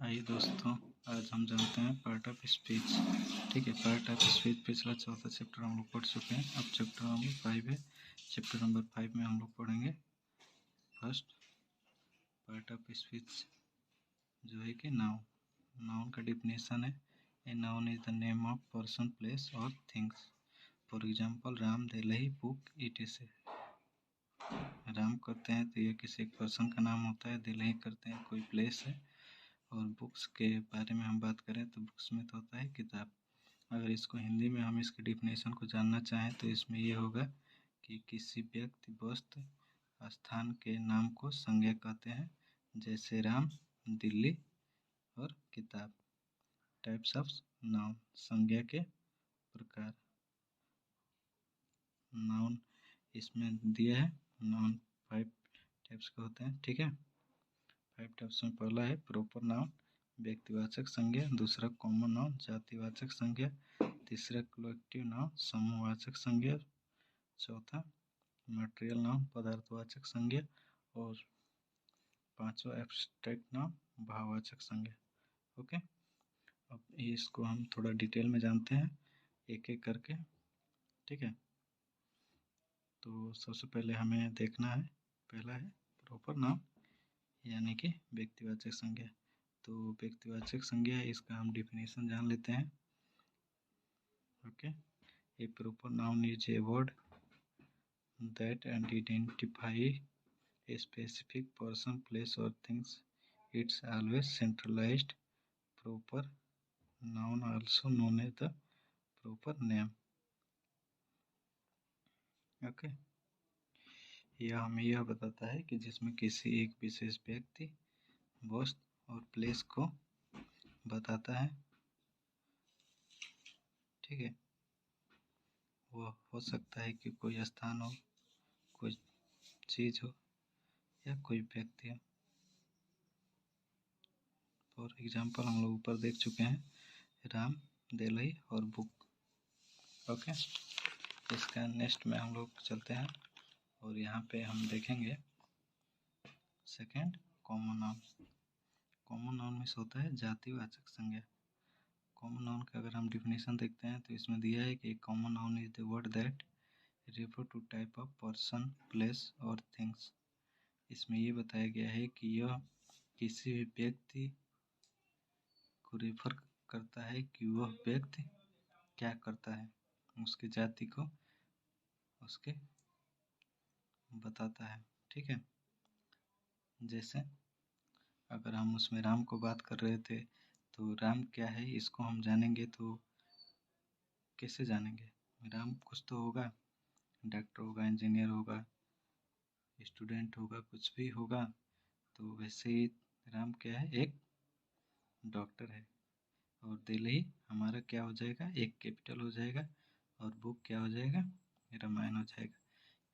आइए दोस्तों, आज हम जानते हैं पार्ट ऑफ स्पीच। ठीक है, पार्ट ऑफ स्पीच पिछला चौथा चैप्टर हम लोग पढ़ चुके हैं। अब चैप्टर नंबर 5 है। चैप्टर नंबर 5 में हम लोग पढ़ेंगे फर्स्ट पार्ट ऑफ स्पीच जो है कि नाउन। नाउन का डिफिनेशन है, a noun is the name of person, place और things. For example, Ram, Delhi, book, etc। Ram करते हैं तो यह किसी एक पर्सन का नाम होता है, दिल्ली करते हैं कोई प्लेस है, और बुक्स के बारे में हम बात करें तो बुक्स में तो होता है किताब। अगर इसको हिंदी में हम इसके डिफिनेशन को जानना चाहें तो इसमें ये होगा कि किसी व्यक्ति, वस्तु, स्थान के नाम को संज्ञा कहते हैं, जैसे राम, दिल्ली और किताब। टाइप्स ऑफ नाउन, संज्ञा के प्रकार। नाउन इसमें दिया है, नाउन 5 टाइप्स के होते हैं। ठीक है, 5 टाइप्स में पहला है प्रॉपर नाउन, व्यक्तिवाचक संज्ञा। दूसरा कॉमन नाउन, जातिवाचक संज्ञा। तीसरा कलेक्टिव नाउन, समूहवाचक संज्ञा। चौथा मटेरियल नाउन, पदार्थवाचक संज्ञा। और पांचवा एब्स्ट्रैक्ट नाउन, भाववाचक संज्ञा। ओके, अब इसको हम थोड़ा डिटेल में जानते हैं एक एक करके। ठीक है, तो सबसे पहले हमें देखना है, पहला है प्रॉपर नाउन यानी कि व्यक्तिवाचक संज्ञा। तो व्यक्तिवाचक संज्ञा है, इसका हम डिफिनेशन जान लेते हैं। Okay, A proper noun is a word that identify a specific person, place or things. It's always centralized. Proper noun also known as the proper name. Okay, यह हमें यह बताता है कि जिसमें किसी एक विशेष व्यक्ति, वस्तु और प्लेस को बताता है। ठीक है, वह हो सकता है कि कोई स्थान हो, कोई चीज हो या कोई व्यक्ति हो। फॉर एग्जाम्पल हम लोग ऊपर देख चुके हैं, राम, दिल्ली और बुक। ओके, इसका नेक्स्ट में हम लोग चलते हैं और यहाँ पे हम देखेंगे second common noun. Common noun में होता है जातिवाचक संज्ञा। कॉमन नाउन का अगर हम डिफिनेशन देखते हैं तो इसमें दिया है कि common noun is the word that refer to type of person, place और थिंग्स। इसमें ये बताया गया है कि यह किसी भी व्यक्ति को रेफर करता है कि वह व्यक्ति क्या करता है, उसकी जाति को उसके बताता है। ठीक है, जैसे अगर हम उसमें राम को बात कर रहे थे तो राम क्या है इसको हम जानेंगे तो कैसे जानेंगे? राम कुछ तो होगा, डॉक्टर होगा, इंजीनियर होगा, स्टूडेंट होगा, कुछ भी होगा। तो वैसे ही राम क्या है, एक डॉक्टर है। और दिल्ली हमारा क्या हो जाएगा, एक कैपिटल हो जाएगा। और बुक क्या हो जाएगा, रामायण हो जाएगा।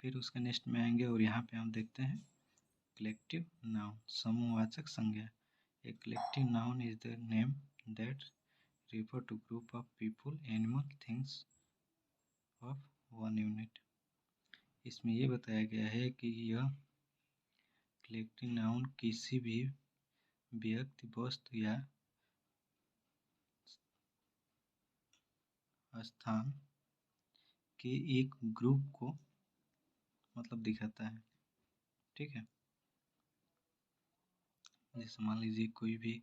फिर उसके नेक्स्ट में आएंगे और यहाँ पे हम देखते हैं कलेक्टिव नाउन, समूहवाचक संज्ञा। A collective noun is the name that refer to group of people, animal, things of one unit। इसमें ये बताया गया है कि यह कलेक्टिव नाउन किसी भी व्यक्ति, वस्तु या स्थान के एक ग्रुप को मतलब दिखाता है। ठीक है, जैसे मान लीजिए कोई भी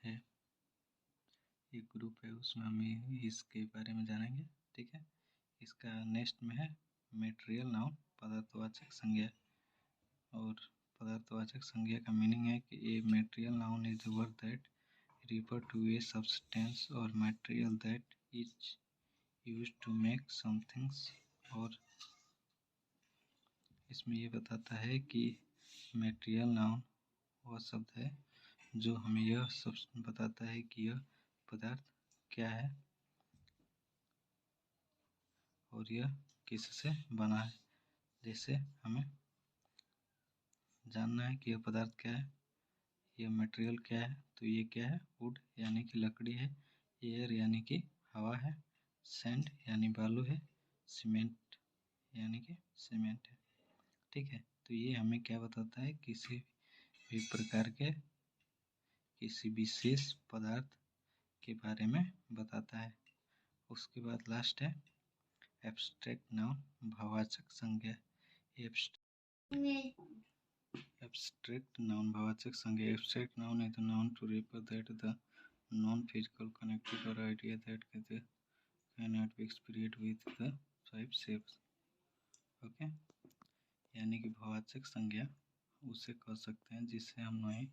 है, एक ग्रुप है, उसमें हम इसके बारे में जानेंगे। ठीक है, इसका नेक्स्ट में है मटेरियल नाउन, पदार्थवाचक संज्ञा। और पदार्थवाचक संज्ञा का मीनिंग है कि a material noun is the word that refer to a substance or material that is used to make something। और इसमें ये बताता है कि मटेरियल नाउन वह शब्द है जो हमें यह सब बताता है कि यह पदार्थ क्या है और यह किससे बना है। जैसे हमें जानना है कि यह पदार्थ क्या है, यह मटेरियल क्या है, तो ये क्या है, वुड यानी कि लकड़ी है, एयर यानी कि हवा है, सैंड यानी बालू है, सीमेंट यानी कि सीमेंट है। ठीक है, तो ये हमें क्या बताता है, किसी भी प्रकार के किसी विशेष पदार्थ के बारे में बताता है। उसके बाद लास्ट है एब्स्ट्रैक्ट नाउन, भाववाचक संज्ञा। एब्स्ट्रैक्ट नाउन, भाववाचक संज्ञा। Abstract noun is the noun to refer that the non-physical connected or idea that cannot be experienced with the five shapes. Okay, यानी कि भाववाचक संज्ञा उसे कह सकते हैं जिसे हम नहीं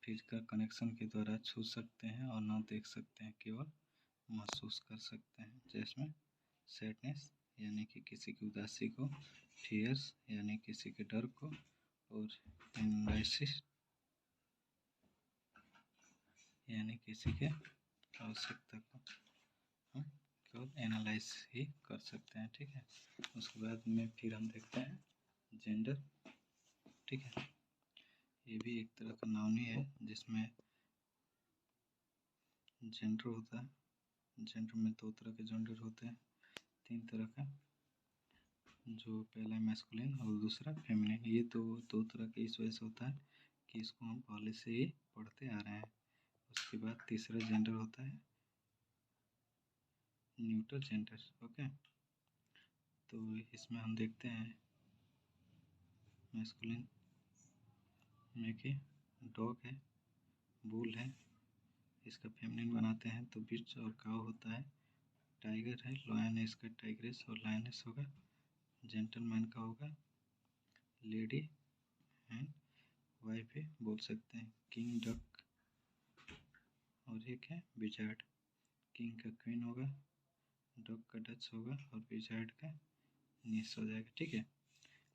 फिजिकल कनेक्शन के द्वारा छू सकते हैं और न देख सकते हैं, केवल महसूस कर सकते हैं। जिसमें सैडनेस यानी कि किसी की उदासी को, फियर्स यानी किसी के डर को, और एनालिसिस यानी किसी के आवश्यकता को हम केवल एनालाइज ही कर सकते हैं। ठीक है, उसके बाद में फिर हम देखते हैं जेंडर। ठीक है, ये भी एक तरह का नाउन ही है जिसमें जेंडर होता है। जेंडर में दो तरह के जेंडर होते हैं, तीन तरह का, जो पहला मैस्कुलिन और दूसरा फेमिनिन। ये दो तरह के इस वजह से होता है कि इसको हम पहले से ही पढ़ते आ रहे हैं। उसके बाद तीसरा जेंडर होता है न्यूट्रल जेंडर। ओके, तो इसमें हम देखते हैं मैस्कुलिन में कि डॉग है, बुल है। इसका फेमिनिन बनाते हैं तो बिच और काउ होता है। टाइगर है, लॉयन है, इसका टाइग्रेस और लायनेस होगा। जेंटलमैन का होगा लेडी एंड वाइफ भी बोल सकते हैं। किंग डक, और एक है विजार्ड। किंग का क्वीन होगा, डक का डच होगा और विजार्ड का निस हो जाएगा। ठीक है,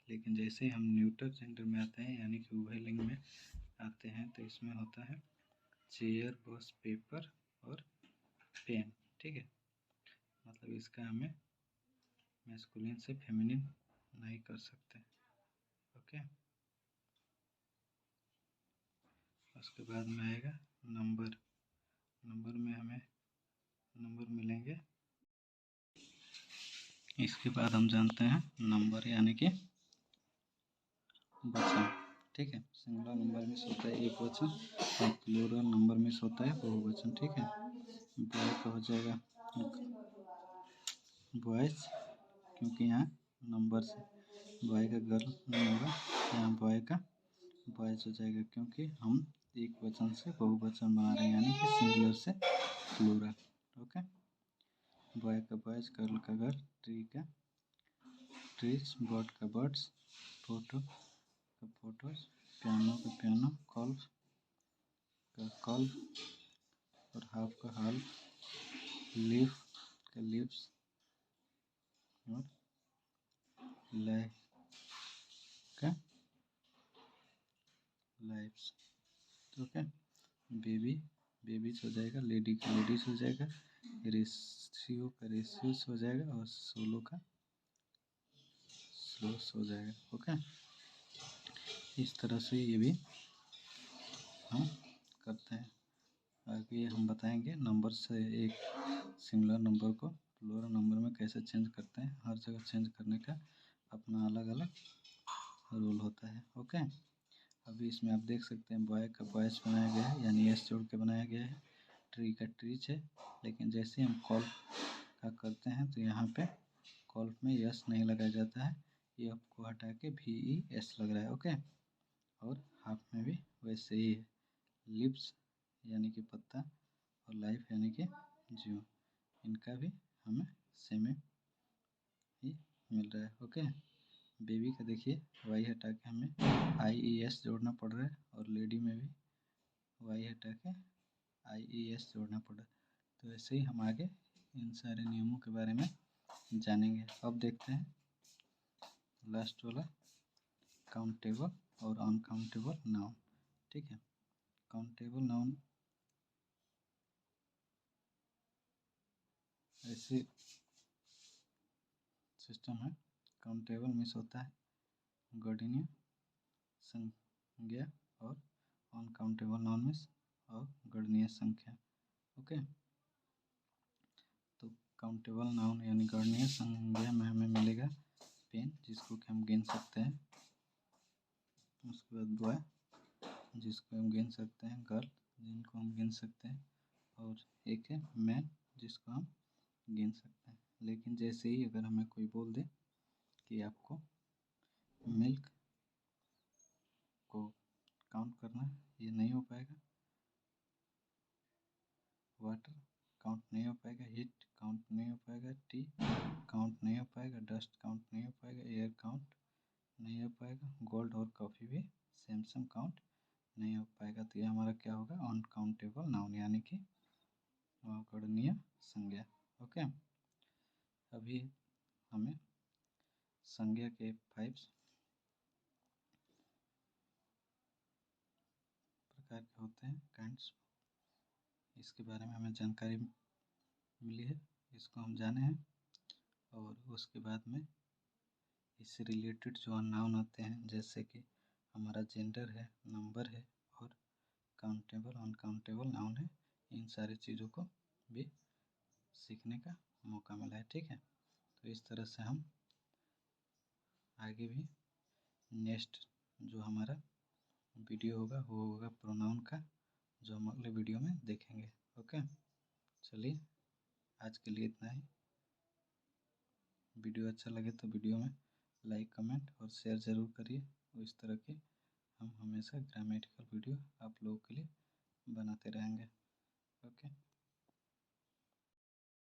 लेकिन जैसे हम न्यूट्रल जेंडर में आते हैं यानी कि उभय लिंग में आते हैं तो इसमें होता है चेयर, बस, पेपर और पेन। ठीक है, मतलब इसका हमें मैस्कुलिन से फेमिनिन नहीं कर सकते। ओके, उसके बाद में आएगा नंबर। नंबर में हमें नंबर मिलेंगे। इसके बाद हम जानते हैं नंबर यानी कि वचन। ठीक है, सिंगुलर नंबर में होता है एक वचन और प्लूरल नंबर में होता है बहुवचन। ठीक है, बॉय का हो जाएगा बॉयज, क्योंकि यहाँ नंबर से। बॉय का गर्ल नहीं होगा, यहाँ बॉय का बॉयज हो जाएगा क्योंकि हम एक वचन से बहुवचन बना रहे हैं यानी कि सिंगुलर से प्लूरल। ओके, बॉय का बॉयज, गर्ल का गर्ल, ट्री का ट्रीज, बर्ड का बर्ड्स, फोटो का फोटोज, पियानो का पियानो, कॉल्व का कॉल्व और हाफ का हाल्फ, लीफ का लीव्स और लाइफ का लाइफ्स। ओके, बेबी बेबीज हो जाएगा, लेडी का लेडीज हो जाएगा, रेशियो का रेशियोस हो जाएगा और सोलो का स्लोस हो जाएगा। ओके, इस तरह से ये भी हम करते हैं। आगे हम बताएंगे नंबर से एक सिंगुलर नंबर को प्लूरल नंबर में कैसे चेंज करते हैं। हर जगह चेंज करने का अपना अलग अलग रूल होता है। ओके, अभी इसमें आप देख सकते हैं बॉय का बॉयज बनाया गया है यानी एस जोड़ के बनाया गया है। ट्री का ट्रीज है, लेकिन जैसे हम कॉल्फ का करते हैं तो यहाँ पे कॉल्फ में यस नहीं लगाया जाता है, ये आपको हटा के VES लग रहा है। ओके, और हाफ में भी वैसे ही है। लिप्स यानी कि पत्ता और लाइफ यानी कि जीव, इनका भी हमें सेम ही मिल रहा है। ओके, बेबी का देखिए वाई हटा के हमें IES जोड़ना पड़ रहा है और लेडी में भी वाई हटा के IES जोड़ना पड़ रहा है। तो ऐसे ही हम आगे इन सारे नियमों के बारे में जानेंगे। अब देखते हैं लास्ट वाला काउंटेबल और अनकाउंटेबल नाउन। ठीक है, काउंटेबल नाउन ऐसे सिस्टम है। काउंटेबल मीन्स होता है गणनीय संज्ञा और अनकाउंटेबल नाउन मीन्स अगणनीय संख्या। ओके, तो काउंटेबल नाउन यानी गणनीय संज्ञा में हमें मिलेगा पेन, जिसको कि हम गिन सकते हैं। उसके बाद बॉय, जिसको हम गिन सकते हैं, गर्ल जिनको हम गिन सकते हैं, और एक है मैन जिसको हम गिन सकते हैं। लेकिन जैसे ही अगर हमें कोई बोल दे कि आपको मिल्क को काउंट करना है, ये नहीं हो पाएगा। वाटर काउंट नहीं हो पाएगा, हीट काउंट नहीं हो पाएगा, टी काउंट नहीं हो पाएगा, डस्ट काउंट नहीं हो पाएगा, एयर काउंट नहीं हो पाएगा, गोल्ड और कॉफ़ी भी सेम काउंट नहीं हो पाएगा। तो ये हमारा क्या होगा, अनकाउंटेबल नाउन यानी कि अगणनीय संज्ञा। ओके, अभी हमें संज्ञा के 5 प्रकार के होते हैं, काइंड्स, इसके बारे में हमें जानकारी मिली है, इसको हम जाने हैं। और उसके बाद में इससे रिलेटेड जो नाउन होते हैं, जैसे कि हमारा जेंडर है, नंबर है और काउंटेबल अनकाउंटेबल नाउन है, इन सारी चीज़ों को भी सीखने का मौका मिला है। ठीक है, तो इस तरह से हम आगे भी नेक्स्ट जो हमारा वीडियो होगा वो होगा प्रोनाउन का, जो हम अगले वीडियो में देखेंगे। ओके, चलिए आज के लिए इतना ही। वीडियो अच्छा लगे तो वीडियो में लाइक, कमेंट और शेयर ज़रूर करिए। और इस तरह के हम हमेशा ग्रामेटिकल वीडियो आप लोगों के लिए बनाते रहेंगे। ओके।